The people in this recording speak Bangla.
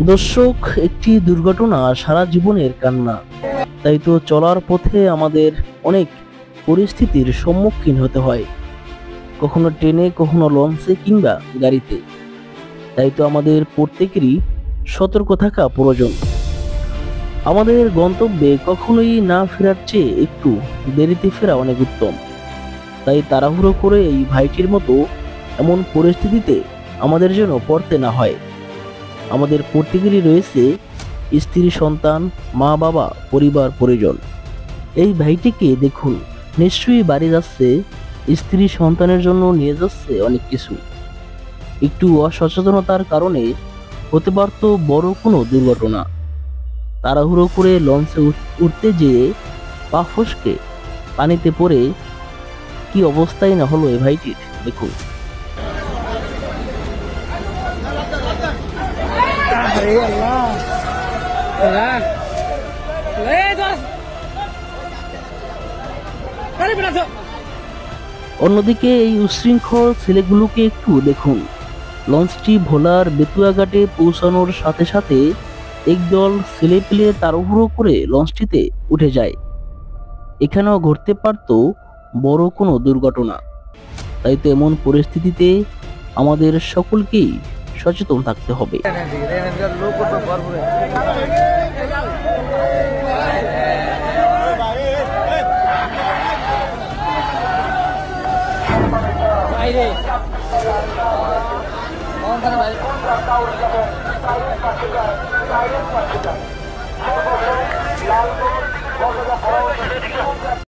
দর্শক, একটি দুর্ঘটনা সারা জীবনের কান্না। তাই তো চলার পথে আমাদের অনেক পরিস্থিতির সম্মুখীন হতে হয়, কখনো ট্রেনে, কখনো লঞ্চে কিংবা গাড়িতে। তাই তো আমাদের প্রত্যেকেরই সতর্ক থাকা প্রয়োজন। আমাদের গন্তব্যে কখনোই না ফেরার চেয়ে একটু দেরিতে ফেরা অনেক উত্তম। তাই তাড়াহুড়ো করে এই ভাইটির মতো এমন পরিস্থিতিতে আমাদের যেন পড়তে না হয়। আমাদের প্রত্যেকেরই রয়েছে স্ত্রী, সন্তান, মা বাবা, পরিবার পরিজন। এই ভাইটিকে দেখুন, নিশ্চয়ই বাড়ি যাচ্ছে, স্ত্রী সন্তানের জন্য নিয়ে যাচ্ছে অনেক কিছু। একটু অসচেতনতার কারণে হতে পারত বড় কোনো দুর্ঘটনা। তাড়াহুড়ো করে লঞ্চে উঠতে যেয়ে পা ফসকে পানিতে পড়ে কি অবস্থাই না হলো এ ভাইটির, দেখুন। অন্যদিকে এই উচ্ছৃঙ্খল ছেলেগুলোকে একটু দেখুন। লঞ্চটি ভোলার বেতুয়াঘাটে পৌঁছানোর সাথে সাথে একদল ছেলেপেলে তাড়াহুড়ো করে লঞ্চটিতে উঠে যায়। এখানেও ঘটতে পারত বড় কোনো দুর্ঘটনা। তাই তো এমন পরিস্থিতিতে আমাদের সকলকেই সচেতন থাকতে হবে।